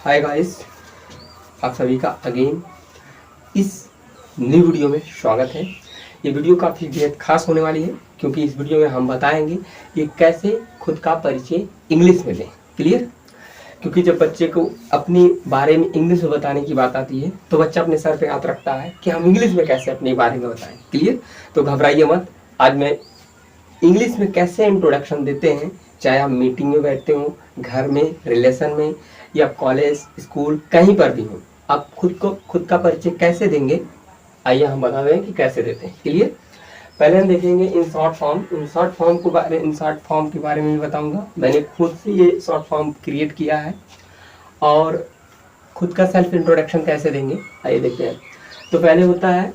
Hi guys, आप सभी का अगेन इस न्यू वीडियो में स्वागत है। ये वीडियो काफ़ी बेहद खास होने वाली है क्योंकि इस वीडियो में हम बताएंगे कि कैसे खुद का परिचय इंग्लिश में दें। क्लियर? क्योंकि जब बच्चे को अपने बारे में इंग्लिश में बताने की बात आती है तो बच्चा अपने सर पे हाथ रखता है कि हम इंग्लिश में कैसे अपने बारे में बताएं। क्लियर? तो घबराइए मत। आज मैं इंग्लिश में कैसे इंट्रोडक्शन देते हैं, चाहे आप मीटिंग में बैठते हो, घर में, रिलेशन में या कॉलेज, स्कूल, कहीं पर भी हो, आप खुद का परिचय कैसे देंगे, आइए हम बता दें कि कैसे देते हैं। क्लियर? पहले हम देखेंगे इन शॉर्ट फॉर्म के बारे में भी बताऊंगा। मैंने खुद से ये शॉर्ट फॉर्म क्रिएट किया है और खुद का सेल्फ इंट्रोडक्शन कैसे देंगे, आइए देखते हैं। तो पहले होता है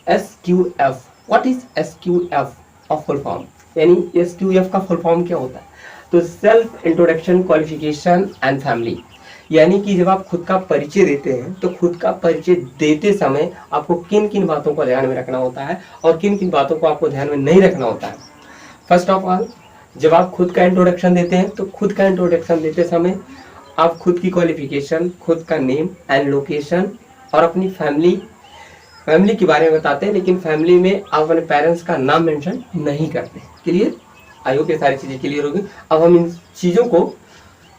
SQF। What is SQF of full form, यानी SQF का फुल फॉर्म क्या होता है? तो self introduction, qualification and family. यानी कि जब आप खुद का परिचय देते हैं तो खुद का परिचय देते समय आपको किन किन बातों को ध्यान में रखना होता है और किन किन बातों को आपको ध्यान में नहीं रखना होता है। फर्स्ट ऑफ ऑल, जब आप खुद का इंट्रोडक्शन देते हैं तो खुद का इंट्रोडक्शन देते समय आप खुद की क्वालिफिकेशन, खुद का नेम एंड लोकेशन और अपनी फैमिली के बारे में बताते हैं, लेकिन फैमिली में आप अपने पेरेंट्स का नाम मेंशन नहीं करते। क्लियर? आई होप ये सारी चीज़ें क्लियर होगी। अब हम इन चीज़ों को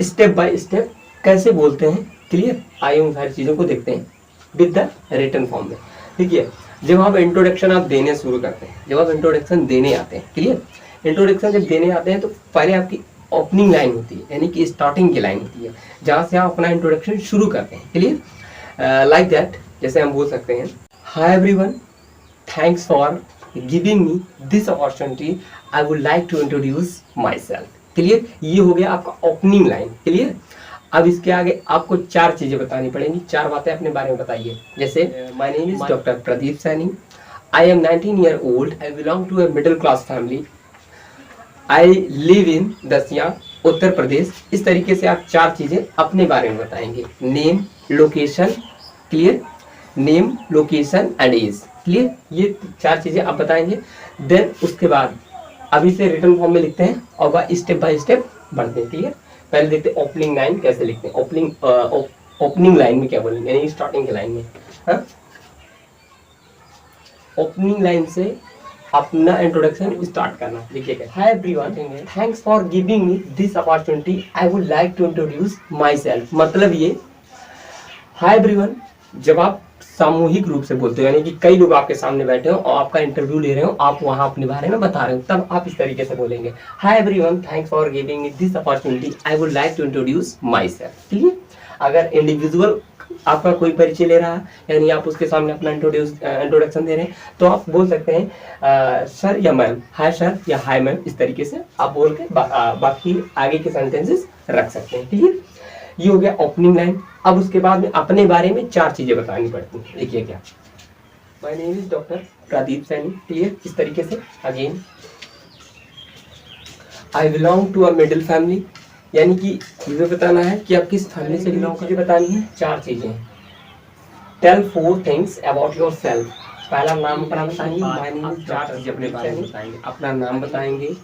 स्टेप बाय स्टेप कैसे बोलते हैं, क्लियर, आइए उन सारी चीज़ों को देखते हैं विद द रिटन फॉर्म में। देखिए, जब आप इंट्रोडक्शन आप देने शुरू करते हैं, जब आप इंट्रोडक्शन देने आते हैं, क्लियर, इंट्रोडक्शन जब देने आते हैं तो पहले आपकी ओपनिंग लाइन होती है, यानी कि स्टार्टिंग की लाइन होती है जहाँ से आप अपना इंट्रोडक्शन शुरू करते हैं। क्लियर? लाइक दैट, जैसे हम बोल सकते हैं, hi everyone, thanks for giving me this opportunity, I would like to introduce my self. Clear? ये हो गया आपका ओपनिंग लाइन। क्लियर? अब इसके आगे आपको 4 चीजें बतानी पड़ेंगी, 4 बातें अपने बारे में बताइए। जैसे my name is doctor Pradeep Saini, I am 19 year old, I belong to a middle class family, I live in Dasiya, Uttar प्रदेश। इस तरीके से आप 4 चीजें अपने बारे में बताएंगे। Name, location, clear, name, location and age. Clear? ये 4 चीजें आप बताएंगे। देन उसके बाद अभी से रिटन फॉर्म में लिखते हैं और वह स्टेप बाय स्टेप बढ़ते हैं। क्लियर? पहले देखते हैं ओपनिंग लाइन कैसे लिखते हैं। ओपनिंग लाइन में क्या बोलेंगे, यानी स्टार्टिंग की लाइन में। हाँ, ओपनिंग लाइन से अपना इंट्रोडक्शन स्टार्ट करना। देखिए क्या, hi everyone, thanks for giving me this opportunity, I would like to introduce my self. मतलब ये हाय एवरीवन जब आप सामूहिक रूप से बोलते हो, यानी कि कई लोग आपके सामने बैठे हो और आपका इंटरव्यू ले रहे हो, आप वहां अपने बारे में बता रहे हो, तब आप इस तरीके से बोलेंगे, hi everyone, thanks for giving me this opportunity, I would like to introduce my self. Clear? अगर इंडिविजुअल आपका कोई परिचय ले रहा है, यानी आप उसके सामने अपना इंट्रोडक्शन दे रहे हैं, तो आप बोल सकते हैं सर या मैम, हाय सर या हाय मैम, इस तरीके से आप बोल के बाकी आगे के सेंटेंसेस रख सकते हैं। क्लियर? ये हो गया ओपनिंग लाइन। अब उसके बाद में अपने बारे में 4 चीजें बतानी पड़ती हैं। देखिए क्या, my name is doctor Pradeep Saini. Clear? इस तरीके से again, I belong to a middle family, यानी कि ये बताना है कि आप किस फैमिली से बिलोंग करके बतानी है। 4 चीजें। Tell 4 things about your self. पहला नाम अपना बताएंगे, माय नेम इज, 4 चीजें अपने बारे में बताएंगे, अपना नाम बताएंगे,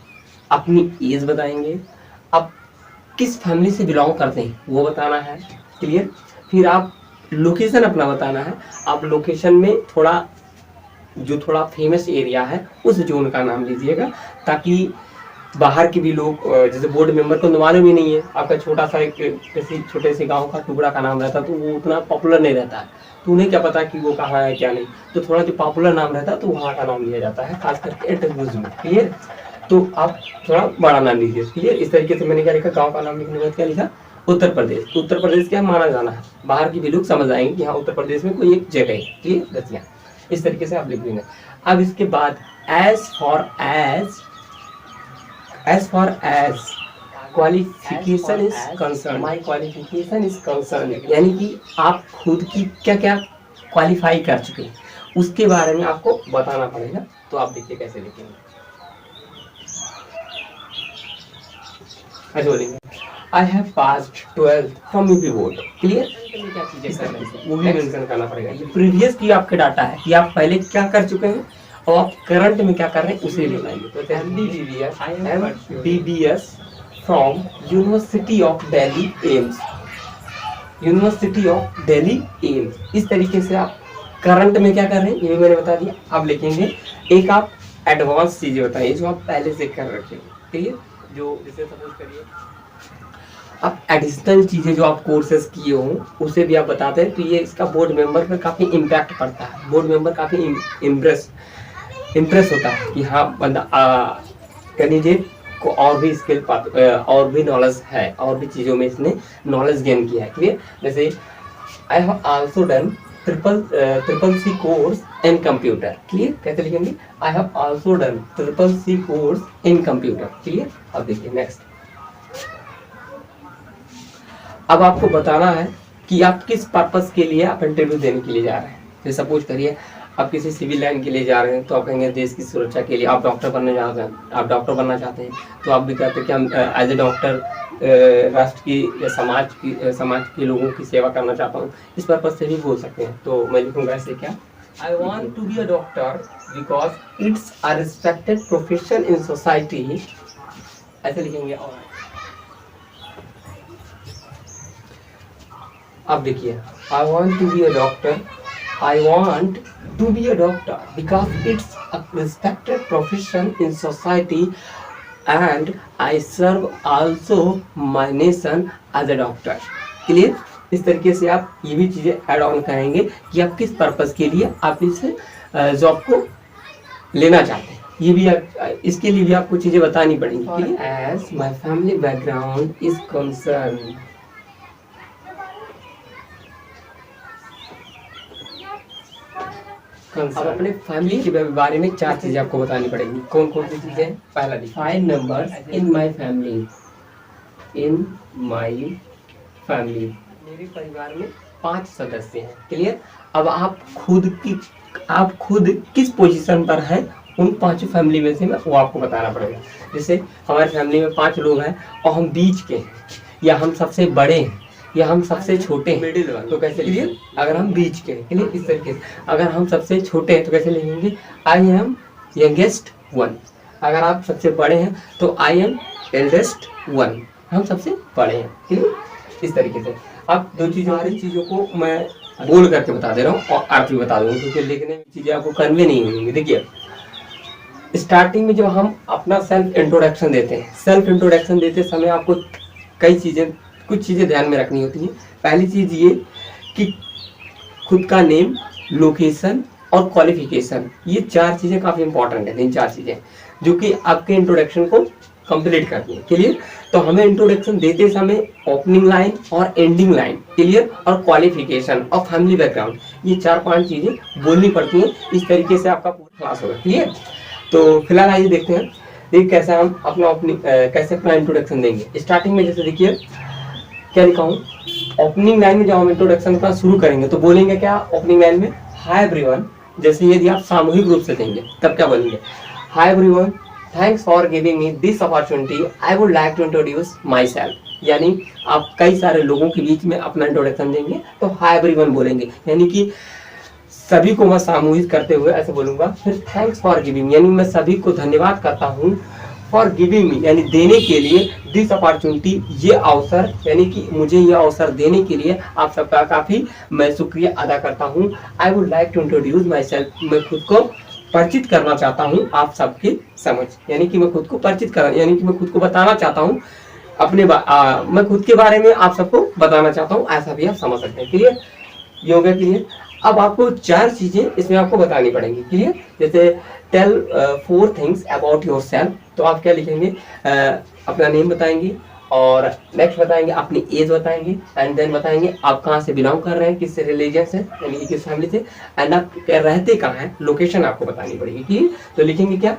अपनी एज बताएंगे, आप किस फैमिली से बिलोंग करते हैं वो बताना है। क्लियर? फिर आप लोकेशन अपना बताना है। आप लोकेशन में थोड़ा फेमस एरिया है उस जोन का नाम लीजिएगा, ताकि बाहर के भी लोग, जैसे बोर्ड मेंबर को मालूम ही नहीं है आपका छोटा सा एक किसी छोटे से गांव का टुकड़ा का नाम रहता है, तो वो उतना पॉपुलर नहीं रहता है, तो उन्हें क्या पता कि वो कहाँ है क्या नहीं, तो थोड़ा जो पॉपुलर नाम रहता है तो वहाँ का नाम लिया जाता है, खास करके इंटरव्यूज में। क्लियर? तो आप थोड़ा बड़ा नाम लीजिए। क्लियर? इस तरीके से मैंने क्या लिखा, गांव का नाम लिखने के बाद क्या लिखा, उत्तर प्रदेश। तो उत्तर प्रदेश क्या माना जाना है, बाहर की भी लोग समझ आएंगे कि हाँ उत्तर प्रदेश में कोई एक जगह है। क्लियर? दतिया। इस तरीके से आप लिख देंगे। अब इसके बाद as for as qualification is concern, my qualification is concern, यानी कि आप खुद की क्या क्या क्वालिफाई कर चुके हैं उसके बारे में आपको बताना पड़ेगा। तो आप देखिए कैसे लिखेंगे, ऐसे बोलेंगे, I have passed 12th from UP board. Clear? क्या चीजें वो भी मेंशन करना पड़ेगा। ये प्रीवियस की आपके डाटा है कि आप पहले क्या कर चुके हैं और आप करंट में क्या कर रहे हैं उसे बताएंगे। तो MBBS from university of Delhi AIIMS, university of Delhi AIIMS. इस तरीके से आप करंट में क्या कर रहे हैं ये भी मैंने बता दिया। आप लिखेंगे एक आप एडवांस चीजें बताइए जो आप पहले से कर रखे हो, ठीक है, जो जैसे सपोज करिए आप एडिशनल चीजें जो आप कोर्सेज किए हो उसे भी आप बताते हैं, तो ये इसका बोर्ड मेंबर पर काफी इम्पैक्ट पड़ता है। बोर्ड मेंबर काफी इम्प्रेस होता है कि हाँ बंदा कैंडिडेट को और भी स्किल और भी नॉलेज है, और भी चीज़ों में इसने नॉलेज गेन किया है, क्लियर। जैसे I have also done triple C course in computer, clear. कैसे लिखेंगे, I have also done triple C course in computer, clear. अब देखिए नेक्स्ट, अब आपको बताना है कि आप किस पर्पस के लिए आप इंटरव्यू देने के लिए जा रहे हैं। जैसे सपोज करिए आप किसी सिविल लाइन के लिए जा रहे हैं, तो आप कहेंगे देश की सुरक्षा के लिए। आप डॉक्टर बनने जा रहे हैं, आप डॉक्टर बनना चाहते हैं, तो आप भी कहते हैं कि हम एज ए डॉक्टर राष्ट्र की या समाज के लोगों की सेवा करना चाहता हूँ, इस पर्पज से भी बोल सकते हैं। तो मैं लिखूंगा ऐसे, क्या, I want to be a doctor because it's a respected profession in society, ऐसे लिखेंगे। और अब देखिए, I want to be a doctor, I want to be a doctor because it's a respected profession in society and I serve also my nation as a doctor, clear. इस तरीके से आप ये भी चीजें ऐड ऑन करेंगे कि आप किस पर्पस के लिए आप इस जॉब को लेना चाहते हैं। ये भी इसके लिए भी आपको चीजें बतानी पड़ेंगी। As my family background is concern, अब अपने फैमिली के बारे में 4 चीजें आपको बतानी पड़ेगी। कौन कौन सी चीजें? पहला, 5 members in my family, in my family, मेरे परिवार में 5 सदस्य हैं, क्लियर। अब आप खुद किस पोजीशन पर हैं उन 5 फैमिली में से वो आपको बताना पड़ेगा। जैसे हमारी फैमिली में 5 लोग हैं और हम बीच के हैं, या हम सबसे बड़े हैं, या हम सबसे छोटे हैं, मिडिल वन, तो कैसे लिखिए? अगर हम बीच के हैं, क्लियर, इस तरीके से। अगर हम सबसे छोटे हैं तो कैसे लिखेंगे? I am youngest one. अगर आप सबसे बड़े हैं तो आई एम एल्डेस्ट वन, हम सबसे बड़े हैं, क्लियर, इस तरीके से। अब 2 चीज़ों को मैं बोल करके बता दे रहा हूँ और अर्थ भी बता दूंगा, क्योंकि लिखने में चीज़ें आपको कन्वे नहीं होंगी। देखिए, स्टार्टिंग में जब हम अपना सेल्फ इंट्रोडक्शन देते समय आपको कुछ चीज़ें ध्यान में रखनी होती हैं। पहली चीज़ ये कि खुद का नेम, लोकेशन और क्वालिफिकेशन, ये 4 चीज़ें काफ़ी इंपॉर्टेंट है। इन 4 चीज़ें जो कि आपके इंट्रोडक्शन को कंप्लीट करती है, क्लियर। तो हमें इंट्रोडक्शन देते समय ओपनिंग लाइन और एंडिंग लाइन, क्लियर, और क्वालिफिकेशन और फैमिली बैकग्राउंड, ये 4-5 चीज़ें बोलनी पड़ती हैं। इस तरीके से आपका पूरा क्लास होगा, क्लियर। तो फिलहाल आइए देखते हैं कैसे हम कैसे अपना इंट्रोडक्शन देंगे। स्टार्टिंग में जैसे देखिए क्या लिखा हूँ, ओपनिंग लाइन में जब हम इंट्रोडक्शन का शुरू करेंगे तो बोलेंगे क्या ओपनिंग लाइन में? Hi everyone. जैसे यदि आप सामूहिक रूप से देंगे तब क्या बोलेंगे? Hi everyone, thanks for giving me this opportunity, I would like to introduce my self. यानी आप कई सारे लोगों के बीच में अपना इंट्रोडक्शन देंगे तो हाय एवरीवन बोलेंगे, यानी कि सभी को मैं सामूहिक करते हुए ऐसे बोलूंगा। फिर थैंक्स फॉर गिविंग, यानी मैं सभी को धन्यवाद करता हूँ। फॉर गिविंग मी, यानी देने के लिए। दिस अपॉर्चुनिटी, ये अवसर, यानी कि मुझे ये अवसर देने के लिए आप सबका काफ़ी मैं शुक्रिया अदा करता हूँ। I would like to introduce my self, मैं खुद को परिचित करना चाहता हूँ आप सबके समझ, यानी कि मैं खुद को परिचित कर, यानी कि मैं खुद को बताना चाहता हूँ मैं खुद के बारे में आप सबको बताना चाहता हूँ, ऐसा भी आप समझ सकते हैं, क्लियर। ये हो गया क्लियर। अब आपको 4 चीजें इसमें आपको बतानी पड़ेंगी, क्लियर। जैसे tell 4 things about your self, तो आप क्या लिखेंगे? अपना नेम बताएंगे, और नेक्स्ट बताएंगे अपनी एज बताएंगे, एंड देन बताएंगे आप कहाँ से बिलोंग कर रहे हैं, किस रिलीजन से, यानी कि किस फैमिली से, एंड आप रहते कहाँ हैं, लोकेशन आपको बतानी पड़ेगी, क्लियर। तो लिखेंगे क्या?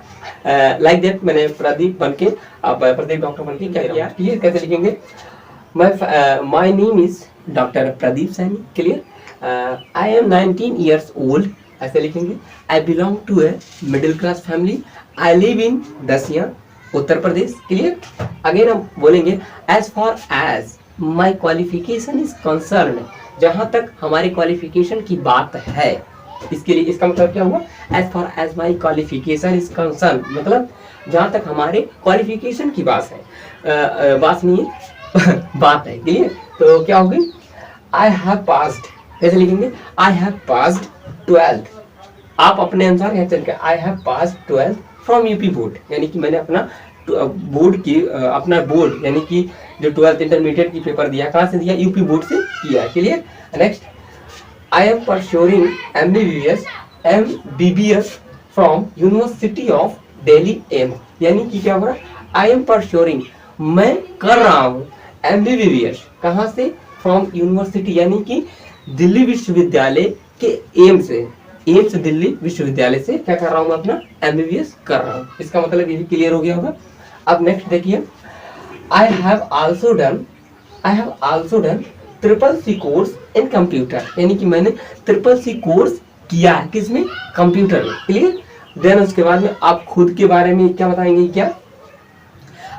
लाइक दैट, मैंने प्रदीप डॉक्टर बन के क्या किया, क्लियर। कैसे लिखेंगे? My name is doctor Pradeep Saini, clear. I am 19 years old, ऐसे लिखेंगे। I belong to a middle class family, I live in Dasiya, Uttar Pradesh, clear. Again हम बोलेंगे as for as my qualification is concern, जहाँ तक हमारी क्वालिफिकेशन की बात है, इसके लिए इसका मतलब क्या हुआ? As for as my qualification is concern, मतलब जहाँ तक हमारे क्वालिफिकेशन की बात है, बात नहीं है बात है, क्लियर। तो क्या होगी? आई हैव पास्ड, कैसे लिखेंगे? I have passed 12th। आप अपने अनुसार कैसे लिखेंगे? I have passed 12th from UP board, यानी कि मैंने अपना बोर्ड की अपना बोर्ड यानी कि जो 12th इंटरमीडिएट की पेपर दिया, कहाँ से दिया? यूपी बोर्ड से किया है। Clear? Next, I am pursuing MBBS from university of Delhi AIIMS, यानी कि क्या हो रहा है? आई एम परस्यूइंग, मैं कर रहा हूँ MBBS, कहाँ से? फ्रॉम यूनिवर्सिटी, यानी कि दिल्ली विश्वविद्यालय के एम्स से, एम्स दिल्ली विश्वविद्यालय से क्या कर रहा हूँ? मैं अपना MBBS कर रहा हूँ। इसका मतलब ये भी क्लियर हो गया होगा। अब नेक्स्ट देखिए, आई have also done CCC course in computer, यानी कि मैंने CCC कोर्स किया है किसमें? कंप्यूटर में। क्लियर? देन उसके बाद में आप खुद के बारे में क्या बताएंगे? क्या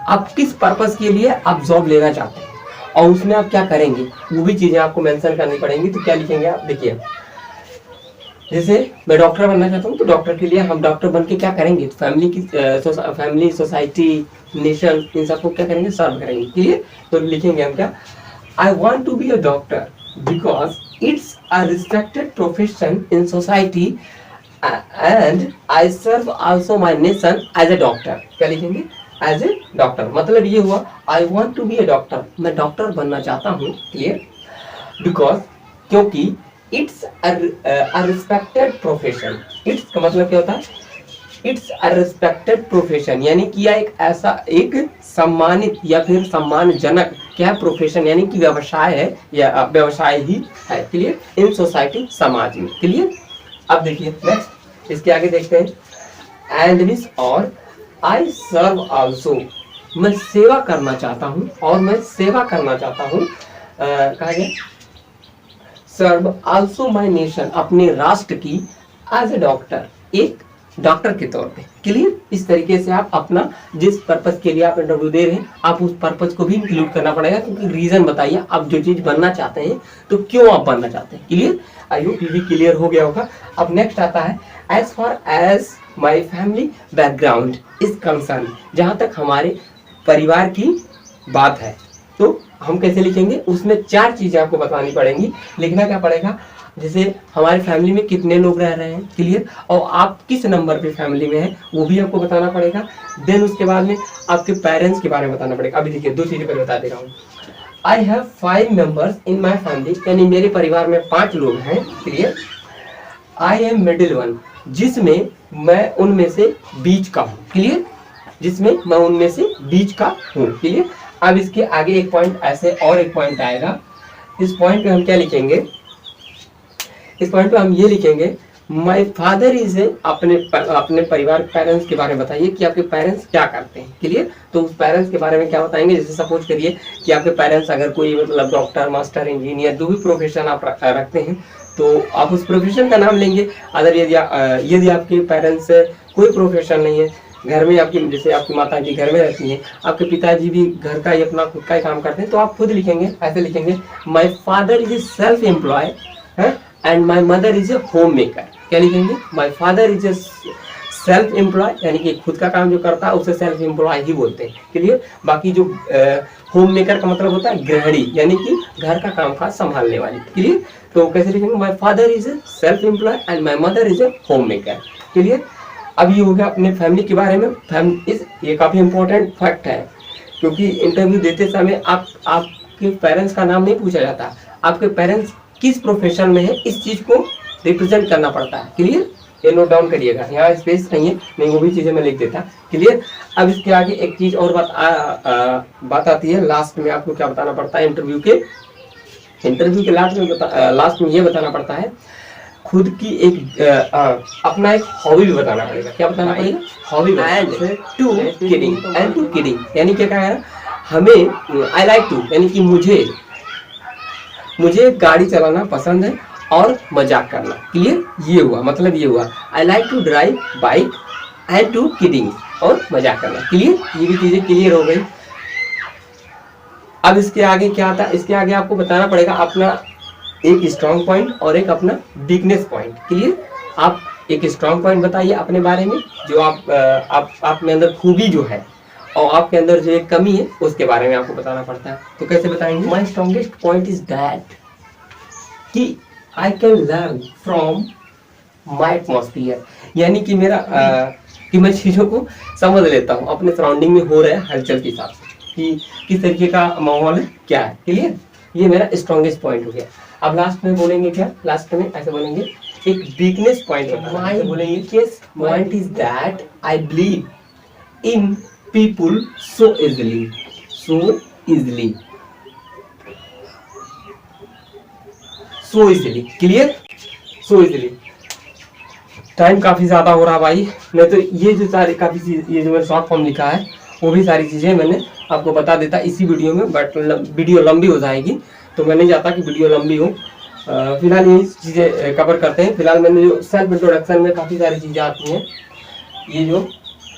आप किस पर्पस के लिए आप जॉब लेना चाहते हैं और उसमें आप क्या करेंगे, वो भी चीजें आपको मेंशन करनी पड़ेंगी। तो क्या लिखेंगे आप? देखिए, जैसे मैं डॉक्टर बनना चाहता हूँ, तो डॉक्टर के लिए हम डॉक्टर बन के क्या करेंगे? फैमिली, सोसाइटी, नेशन, इन सबको क्या करेंगे? सर्व करेंगे। क्लियर? तो लिखेंगे हम क्या? I want to be a doctor because it's a respected profession in society and I serve also my nation as a doctor. क्या लिखेंगे? As a doctor. मतलब ये हुआ, I want to be a doctor, मैं doctor बनना चाहता हूँ। Clear? Because, क्योंकि it's a respected profession. It's का मतलब क्या होता है? इट्स अ रिस्पेक्टेड प्रोफेशन, यानी कि यह एक ऐसा एक सम्मानित या फिर सम्मानजनक क्या प्रोफेशन, यानी कि व्यवसाय है या व्यवसाय ही है। क्लियर? इन सोसाइटी, समाज में। क्लियर? अब देखिए नेक्स्ट, इसके आगे देखते हैं। एंड दिस और आई सर्व आल्सो, मैं सेवा करना चाहता हूँ और मैं सेवा करना चाहता हूँ। कहा गया? सर्व आल्सो माई नेशन, अपने राष्ट्र की, एज ए डॉक्टर, एक डॉक्टर के तौर पे। क्लियर? इस तरीके से आप अपना जिस पर्पस के लिए आप इंटरव्यू दे रहे हैं, आप उस पर्पस को भी इंक्लूड करना पड़ेगा, क्योंकि रीजन बताइए आप जो चीज बनना चाहते हैं तो क्यों आप बनना चाहते हैं। क्लियर? आई होप ये भी क्लियर हो गया होगा। अब नेक्स्ट आता है, as far as my family background is concern, जहां तक हमारे परिवार की बात है तो हम कैसे लिखेंगे? उसमें 4 चीजें आपको बतानी पड़ेंगी। लिखना क्या पड़ेगा? जैसे हमारी फैमिली में कितने लोग रह रहे हैं। क्लियर? और आप किस नंबर पे फैमिली में हैं वो भी आपको बताना पड़ेगा। देन उसके बाद में आपके पेरेंट्स के बारे में बताना पड़ेगा। अभी देखिए 2 चीजें पहले बता दे रहा हूँ। I have 5 members in my family, यानी मेरे परिवार में 5 लोग हैं। Clear? I M middle one, जिसमें मैं उनमें से बीच का हूँ। क्लियर? जिसमें मैं उनमें से बीच का हूँ। क्लियर? अब इसके आगे एक पॉइंट ऐसे और एक पॉइंट आएगा। इस पॉइंट पे हम क्या लिखेंगे? इस पॉइंट पे हम ये लिखेंगे, माय फादर इज ए, अपने परिवार पेरेंट्स के बारे में बताइए कि आपके पेरेंट्स क्या करते हैं। क्लियर? तो उस पेरेंट्स के बारे में क्या बताएंगे? जैसे सपोज करिए कि आपके पेरेंट्स अगर कोई मतलब डॉक्टर, मास्टर, इंजीनियर, जो भी प्रोफेशन आप रखते हैं तो आप उस प्रोफेशन का नाम लेंगे। अगर यदि आपके पेरेंट्स कोई प्रोफेशन नहीं है, घर में आपकी, जैसे आपकी माता जी घर में रहती हैं, आपके पिताजी भी घर का ही अपना खुद का ही काम करते हैं, तो आप खुद लिखेंगे, ऐसे लिखेंगे, my father is a self employ and my mother is a home maker. क्या लिखेंगे? My father is a self employ, यानी कि खुद का काम जो करता है उसे सेल्फ एम्प्लॉय ही बोलते हैं। क्लियर? बाकी जो होम मेकर का मतलब होता है गृहिणी, यानी कि घर का काम काज संभालने वाली। क्लियर? तो कैसे लिखेंगे? My father is a self employ and my mother is a home maker. Clear? अब ये हो गया अपने फैमिली के बारे में। ये काफी इंपॉर्टेंट फैक्ट है, क्योंकि इंटरव्यू देते समय आपके पेरेंट्स का नाम नहीं पूछा जाता, आपके पेरेंट्स किस प्रोफेशन में है इस चीज को रिप्रेजेंट करना पड़ता है। क्लियर? ये नोट डाउन करिएगा, यहाँ स्पेस नहीं है, नहीं वो भी चीजें मैं लिख देता। क्लियर? अब इसके आगे एक चीज और बात आती है, लास्ट में आपको क्या बताना पड़ता है? इंटरव्यू के लास्ट में ये बताना पड़ता है, खुद की एक अपना एक हॉबी भी बताना पड़ेगा। क्या बताना पड़ेगा? हॉबी। एंड टू किडिंग, यानी क्या कहा है? हमें आई लाइक टू, यानी कि मुझे गाड़ी चलाना पसंद है और मजाक करना। क्लियर? ये हुआ, मतलब ये हुआ, I like to drive bike and to kidding, और मजाक करना। क्लियर? ये भी चीजें क्लियर हो गई। अब इसके आगे क्या आता है? इसके आगे आपको बताना पड़ेगा अपना एक स्ट्रॉन्ग पॉइंट और एक अपना वीकनेस पॉइंट। क्लियर? आप एक स्ट्रॉन्ग पॉइंट बताइए अपने बारे में, जो आप में अंदर खूबी जो है, और आपके अंदर जो एक कमी है उसके बारे में आपको बताना पड़ता है। तो कैसे बताएंगे? My strongest point is that कि I can learn from my atmosphere, यानी कि मेरा कि मैं चीज़ों को समझ लेता हूँ अपने सराउंडिंग में हो रहे हलचल के हिसाब से कि किस तरीके का माहौल है, क्या है। क्लियर, ये मेरा स्ट्रॉन्गेस्ट पॉइंट हो गया। अब लास्ट में बोलेंगे क्या, लास्ट में ऐसे बोलेंगे एक वीकनेस पॉइंट माय बोलेंगे कि point is that I believe in people so easily, so easily, so easily. Clear, so easily. Time काफी ज्यादा हो रहा भाई, नहीं तो ये जो सारी काफी चीज, ये जो मैंने शॉर्ट फॉर्म लिखा है वो भी सारी चीजें मैंने आपको बता देता इसी वीडियो में, बट वीडियो लंबी हो जाएगी तो मैं नहीं चाहता कि वीडियो लंबी हो। फिलहाल यही चीजें कवर करते हैं। फिलहाल मैंने जो सेल्फ इंट्रोडक्शन में काफी सारी चीजें आती हैं, ये जो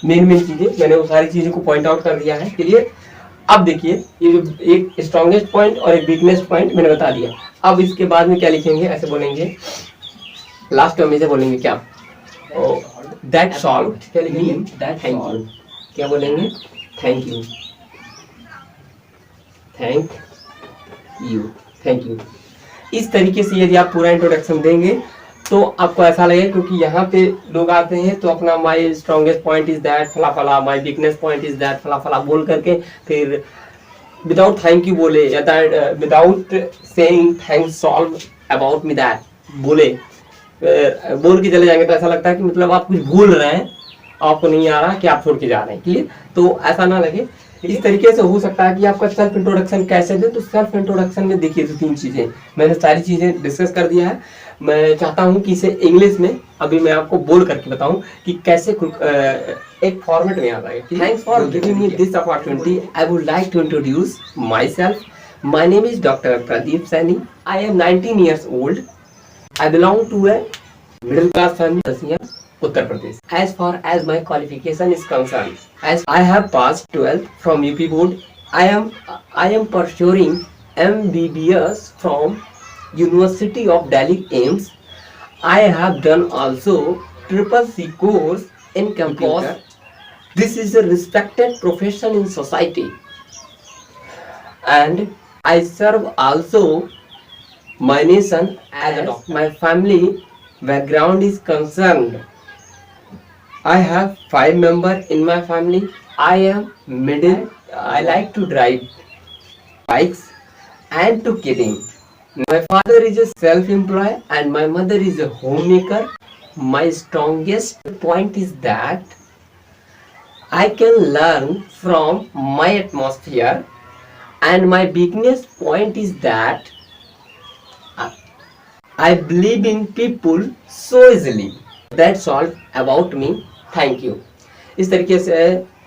मेन चीजें मैंने वो सारी चीजों को पॉइंट आउट कर दिया है। क्लियर, अब देखिए ये जो एक स्ट्रॉन्गेस्ट पॉइंट और एक वीकनेस पॉइंट मैंने बता दिया। अब इसके बाद में क्या लिखेंगे, ऐसे बोलेंगे लास्ट में से बोलेंगे क्या, दैट्स ऑल, क्या लिखेंगे, दैट थैंक यू, क्या बोलेंगे, thank you, thank you, thank you. इस तरीके से यदि आप पूरा इंट्रोडक्शन देंगे तो आपको ऐसा लगेगा, क्योंकि यहाँ पे लोग आते हैं तो अपना माई स्ट्रॉन्गेस्ट पॉइंट इज दैट फला फला, my weakness point is that फला फला बोल करके फिर विदाउट थैंक यू बोले या that without saying thanks solve about me that बोले बोल के चले जाएंगे तो ऐसा लगता है कि मतलब आप कुछ भूल रहे हैं, आपको नहीं आ रहा कि आप छोड़ के जा रहे हैं। क्लियर, तो ऐसा ना लगे। इस तरीके से हो सकता है कि आपका सेल्फ इंट्रोडक्शन कैसे दे, तो सेल्फ इंट्रोडक्शन में देखिए तो 3 चीजें मैंने सारी चीजें डिस्कस कर दिया है। मैं चाहता हूं कि इसे इंग्लिश में अभी मैं आपको बोल करके बताऊं कि कैसे एक फॉर्मेट में आ जाएगा। Thanks for giving me this opportunity, I would like to introduce my self. My name is doctor Pradeep Saini, I am 19 years old. I belong to a middle class family, Dasia, Uttar Pradesh. As far as my qualification is concerned, as I have passed 12th from UP board, I am pursuing MBBS from University of Delhi AIIMS. I have done also CCC course in computer. This is a respected profession in society, and I serve also my nation as a doctor. My family background is concerned, I have 5 members in my family. I am middle. I like to drive bikes and to kidding. My father is a self-employed and my mother is a homemaker. My strongest point is that I can learn from my atmosphere, and my weakness point is that I believe in people so easily. That's all about me. Thank you. इस तरीके से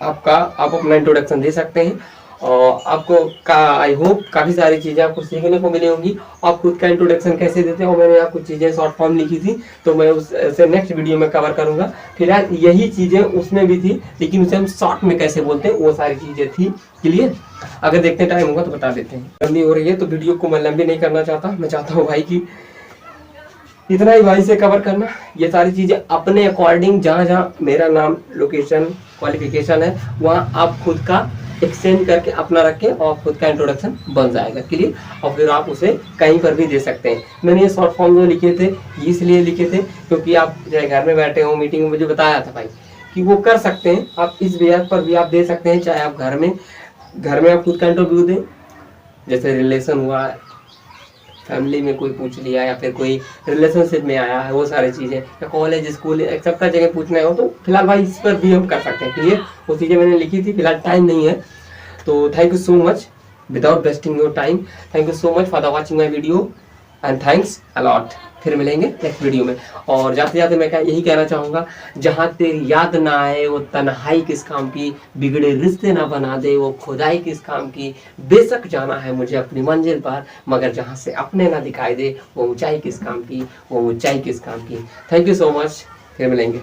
आप अपना introduction दे सकते हैं और आपको I hope काफ़ी सारी चीज़ें आपको सीखने को मिली होंगी। आप खुद का इंट्रोडक्शन कैसे देते हैं और मैंने यहाँ कुछ चीज़ें शॉर्ट फॉर्म लिखी थी तो मैं उससे नेक्स्ट वीडियो में कवर करूँगा। फिलहाल यही चीज़ें उसमें भी थी, लेकिन उसे हम शॉर्ट में कैसे बोलते हैं वो सारी चीज़ें थी। क्लियर, अगर देखते टाइम होगा तो बता देते हैं। लंबी हो रही है तो वीडियो को मैं लंबी नहीं करना चाहता। मैं चाहता हूँ भाई कि इतना ही भाई से कवर करना, ये सारी चीज़ें अपने अकॉर्डिंग जहाँ जहाँ मेरा नाम, लोकेशन, क्वालिफिकेशन है वहाँ आप खुद का एक्सचेंज करके अपना रखें और खुद का इंट्रोडक्शन बन जाएगा। क्लियर, और फिर आप उसे कहीं पर भी दे सकते हैं। मैंने ये शॉर्ट फॉर्म जो लिखे थे इसलिए लिखे थे क्योंकि आप चाहे घर में बैठे हो, मीटिंग में मुझे बताया था भाई कि वो कर सकते हैं। आप इस बेहद पर भी आप दे सकते हैं, चाहे आप घर में आप खुद का इंटरव्यू दें, जैसे रिलेशन हुआ, फैमिली में कोई पूछ लिया या फिर कोई रिलेशनशिप में आया है, वो सारी चीज़ें, या कॉलेज, स्कूल, एक सब का जगह पूछना हो तो फिलहाल भाई इस पर भी हम कर सकते हैं। क्लियर, वो चीज़ें मैंने लिखी थी, फिलहाल टाइम नहीं है तो thank you so much without wasting your time. Thank you so much for the watching my video and thanks a lot. फिर मिलेंगे नेक्स्ट वीडियो में। और जाते जाते मैं यही कहना चाहूँगा, जहाँ तेरी याद ना आए वो तन्हाई किस काम की, बिगड़े रिश्ते ना बना दे वो खुदाई किस काम की, बेशक जाना है मुझे अपनी मंजिल पर मगर जहाँ से अपने ना दिखाई दे वो ऊंचाई किस काम की, वो ऊंचाई किस काम की। थैंक यू सो मच, फिर मिलेंगे।